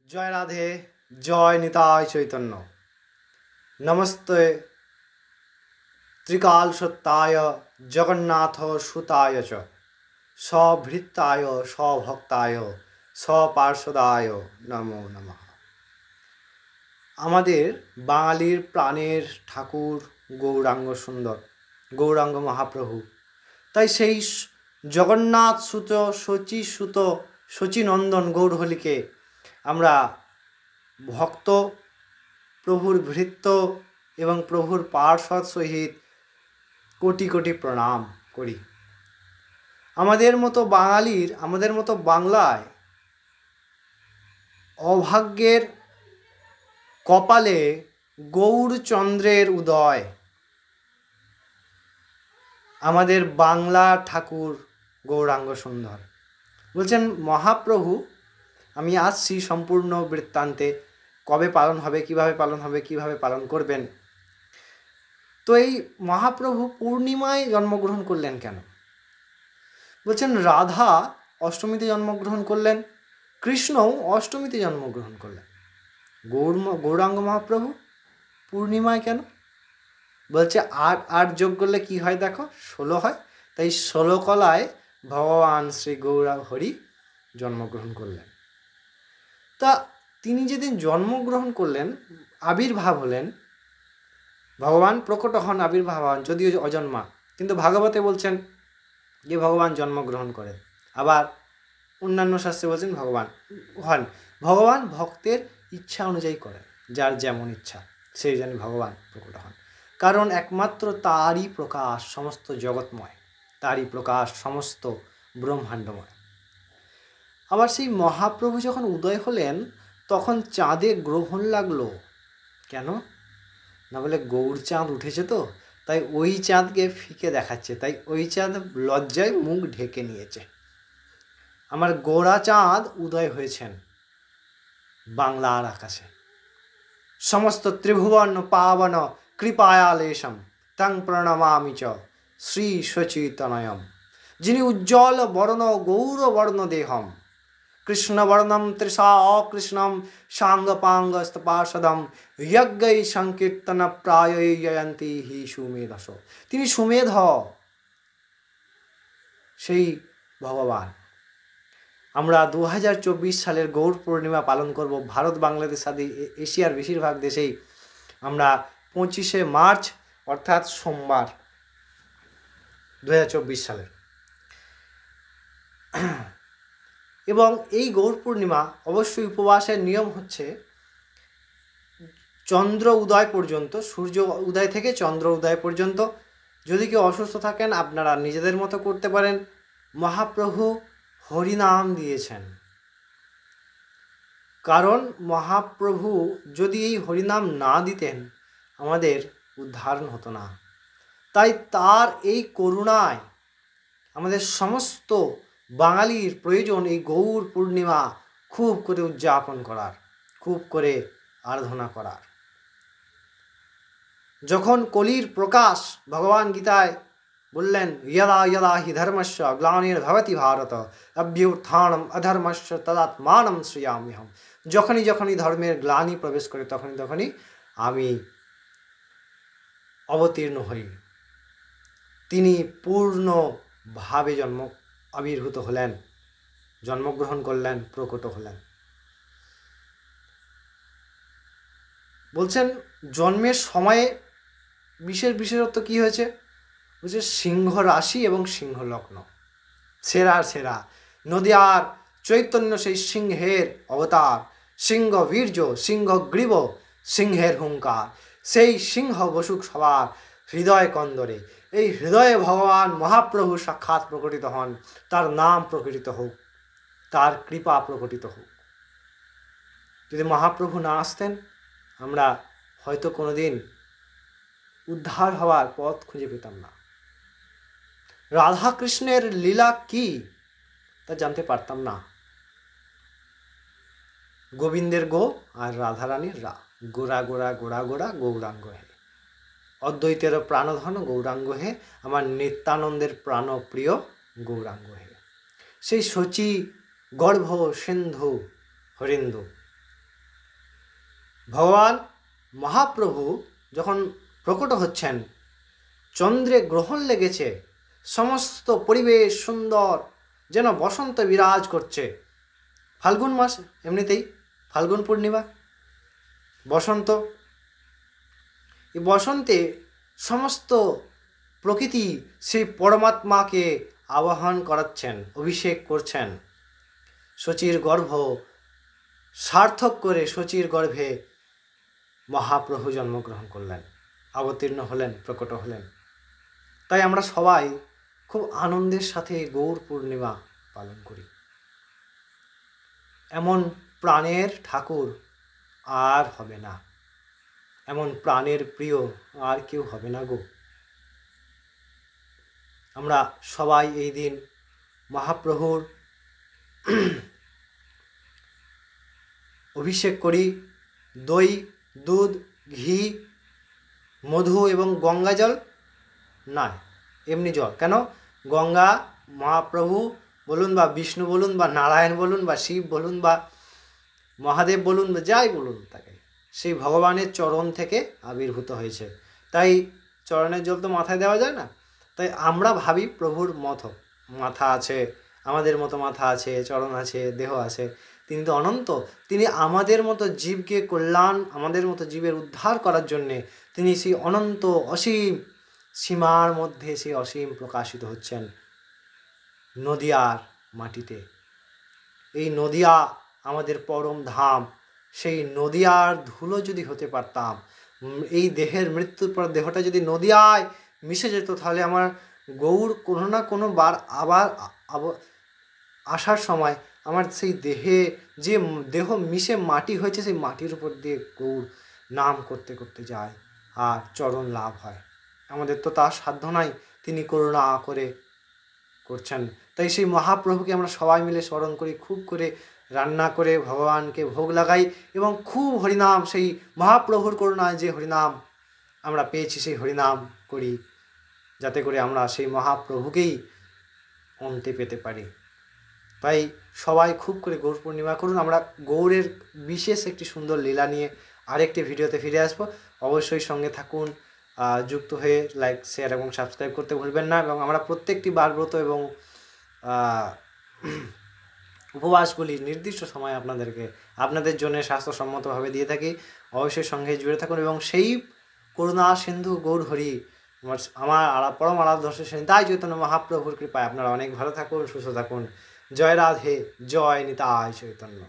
জয় রাধে, জয় নিতাই চৈতন্য। নমস্তে ত্রিকাল সত্যায় জগন্নাথ সুতায় চ সভৃত্তায় সভক্তায় সপার্শ্বদায় নমো নমঃ। আমাদের বাঙালির প্রাণের ঠাকুর গৌরাঙ্গ সুন্দর, গৌরাঙ্গ মহাপ্রভু। তাই সেই জগন্নাথ সুত শচীসুত শচীনন্দন গৌরহরিকে আমরা ভক্ত, প্রভুর ভৃত্য এবং প্রভুর পার্ষদ সহিত কোটি কোটি প্রণাম করি। আমাদের মতো বাংলায় অভাগ্যের কপালে গৌরচন্দ্রের উদয়। আমাদের বাংলা ঠাকুর গৌরাঙ্গ সুন্দর বলছেন, মহাপ্রভু আমি আসছি সম্পূর্ণ বৃত্তান্তে, কবে পালন হবে, কিভাবে পালন করবেন। তো এই মহাপ্রভু পূর্ণিমায় জন্মগ্রহণ করলেন কেন? বলছেন রাধা অষ্টমীতে জন্মগ্রহণ করলেন, কৃষ্ণও অষ্টমীতে জন্মগ্রহণ করলেন, গৌরাঙ্গ মহাপ্রভু পূর্ণিমায় কেন? বলছে ৮ যোগ করলে কি হয় দেখো, ১৬ হয়। তাই ১৬ কলায় ভগবান শ্রী গৌরহরি জন্মগ্রহণ করলেন। তা তিনি যেদিন জন্মগ্রহণ করলেন, আবির্ভাব হলেন, ভগবান প্রকট হন, আবির্ভাব হন, যদিও অজন্মা, কিন্তু ভাগবতে বলছেন যে ভগবান জন্মগ্রহণ করেন। আবার অন্যান্য শাস্ত্রে বলছেন ভগবান ভক্তের ইচ্ছা অনুযায়ী করেন, যার যেমন ইচ্ছা সেই জন্য ভগবান প্রকট হন। কারণ একমাত্র তারই প্রকাশ সমস্ত জগৎময়, তারই প্রকাশ সমস্ত ব্রহ্মাণ্ডময়। আবার সেই মহাপ্রভু যখন উদয় হলেন তখন চাঁদে গ্রহণ লাগলো। কেন না, বলে গৌর চাঁদ উঠেছে তো, তাই ওই চাঁদকে ফিকে দেখাচ্ছে, তাই ওই চাঁদ লজ্জায় মুখ ঢেকে নিয়েছে। আমার গোরা চাঁদ উদয় হয়েছেন বাংলার আকাশে। সমস্ত ত্রিভুবন পাবন কৃপায়ালেশম তং প্রণমামি চ শ্রী সচিতনয়ম, যিনি উজ্জ্বল বর্ণ গৌরবর্ণ দেহম কৃষ্ণবর্ণম তৃষা অকৃষ্ণম সাঙ্গপাঙ্গস্তপার্ষদম যজ্ঞৈ সংকীর্তন প্রায়য়ন্তি হি সুমেধস। তিনি সুমেধ, সেই ভগবান। আমরা 2024 সালের গৌর পূর্ণিমা পালন করব। ভারত বাংলাদেশ আদি এশিয়ার বেশিরভাগ দেশেই আমরা 25শে মার্চ অর্থাৎ সোমবার 2024 সালের। এবং এই গৌর পূর্ণিমা অবশ্যই উপবাসের নিয়ম হচ্ছে চন্দ্র উদয় পর্যন্ত, সূর্য উদয় থেকে চন্দ্র উদয় পর্যন্ত। যদি কেউ অসুস্থ থাকেন আপনারা নিজেদের মতো করতে পারেন। মহাপ্রভু হরিনাম দিয়েছেন, কারণ মহাপ্রভু যদি এই হরিনাম না দিতেন আমাদের উদ্ধার হতো না। তাই তার এই করুণায় আমাদের সমস্ত বাঙালির প্রয়োজন এই গৌর পূর্ণিমা খুব করে উদযাপন করার, খুব করে আরাধনা করার। যখন কলির প্রকাশ, ভগবান গীতায় বললেন যদা যদা হি ধর্মস্য গ্লানির্ভবতি ভারত অভ্যুত্থানম অধর্মস্য তদাত্মানম সৃজাম্যহম। যখনই ধর্মের গ্লানি প্রবেশ করে তখনই আমি অবতীর্ণ হই। তিনি পূর্ণভাবে আবির্ভূত হলেন, জন্মগ্রহণ করলেন, প্রকট হলেন। বলছেন জন্মের সময়ে বিশেষত্ব কি হয়েছে? বলছে সিংহ রাশি এবং সিংহ লগ্ন, সেরা নদিয়ার চৈতন্য সেই সিংহের অবতার, সিংহ বীর্য, সিংহ গ্রীব, সিংহের হুঙ্কার। সেই সিংহ বসুক সবার হৃদয় কন্দরে। এই হৃদয়ে ভগবান মহাপ্রভু সাক্ষাৎ প্রকটিত হন, তার নাম প্রকটিত হোক, তার কৃপা প্রকটিত হোক। যদি মহাপ্রভু না আসতেন আমরা হয়তো কোনোদিন উদ্ধার হওয়ার পথ খুঁজে পেতাম না। রাধা কৃষ্ণের লীলা কি তা জানতে পারতাম না। গোবিন্দের গো আর রাধারানীর রা, গোরা গোরা গোরা গোরা গৌরাঙ্গ হে, অদ্বৈতের প্রাণধন গৌরাঙ্গ হে, আমার নিত্যানন্দের প্রাণপ্রিয় গৌরাঙ্গ হে। সেই শচী গর্ভ সিন্ধু হরিন্দু ভগবান মহাপ্রভু যখন প্রকট হচ্ছেন, চন্দ্রে গ্রহণ লেগেছে, সমস্ত পরিবেশ সুন্দর, যেন বসন্ত বিরাজ করছে। ফাল্গুন মাস, এমনিতেই ফাল্গুন পূর্ণিমা, বসন্ত। এই বসন্তে সমস্ত প্রকৃতি সেই পরমাত্মাকে আবাহন করাচ্ছেন, অভিষেক করছেন। শচীর গর্ভ সার্থক করে শচীর গর্ভে মহাপ্রভু জন্মগ্রহণ করলেন, অবতীর্ণ হলেন, প্রকট হলেন। তাই আমরা সবাই খুব আনন্দের সাথে গৌর পূর্ণিমা পালন করি। এমন প্রাণের ঠাকুর আর হবে না, এমন প্রাণের প্রিয় আর কেউ হবে না গো। আমরা সবাই এই দিন মহাপ্রভুর অভিষেক করি। দই, দুধ, ঘি, মধু এবং গঙ্গা জল নয়, এমনি জল। কেন? গঙ্গা মহাপ্রভু বলুন বা বিষ্ণু বলুন বা নারায়ণ বলুন বা শিব বলুন বা মহাদেব বলুন বা যাই বলুন তাকে, সেই ভগবানের চরণ থেকে আবির্ভূত হয়েছে। তাই চরণের জল তো মাথায় দেওয়া যায় না। তাই আমরা ভাবি প্রভুর মতো মাথা আছে, আমাদের মতো মাথা আছে, চরণ আছে, দেহ আছে। তিনি তো অনন্ত। তিনি আমাদের মতো জীবকে কল্যাণ, আমাদের মতো জীবের উদ্ধার করার জন্যে তিনি সেই অনন্ত অসীম সীমার মধ্যে সেই অসীম প্রকাশিত হচ্ছেন নদিয়ার মাটিতে। এই নদিয়া আমাদের পরম ধাম। সেই নদিয়ার ধুলো যদি হতে পারতাম, এই দেহের মৃত্যুর পর দেহটা যদি নদিয়ায় মিশে যেত, তাহলে আমার গৌর কোনো না কোনো বার আবার আসার সময় আমার সেই দেহে, যে দেহ মিশে মাটি হয়েছে, সেই মাটির উপর দিয়ে গৌর নাম করতে করতে যায় আর চরণ লাভ হয়। আমাদের তো তার সাধ্য নাই, তিনি করুণা করে করছেন। তাই সেই মহাপ্রভুকে আমরা সবাই মিলে স্মরণ করি, খুব করে রান্না করে ভগবানকে ভোগ লাগাই এবং খুব হরিনাম, সেই মহাপ্রভুর করুণায় যে হরিনাম আমরা পেয়েছি সেই হরিনাম করি, যাতে করে আমরা সেই মহাপ্রভুকেই অন্তে পেতে পারি। তাই সবাই খুব করে গৌর পূর্ণিমা করুন। আমরা গৌরের বিশেষ একটি সুন্দর লীলা নিয়ে আরেকটি ভিডিওতে ফিরে আসবো। অবশ্যই সঙ্গে থাকুন, যুক্ত হয়ে লাইক, শেয়ার এবং সাবস্ক্রাইব করতে ভুলবেন না। এবং আমরা প্রত্যেকটি বারব্রত এবং উপবাসগুলি নির্দিষ্ট সময় আপনাদের জন্য স্বাস্থ্যসম্মতভাবে দিয়ে থাকি। অবশ্যই সঙ্গে জুড়ে থাকুন এবং সেই করুণা সিন্ধু গৌর হরি আমার পরম আরাধ্য তাই চৈতন্য মহাপ্রভুর কৃপায় আপনারা অনেক ভালো থাকুন, সুস্থ থাকুন। জয় রাধে, জয় নিতাই চৈতন্য।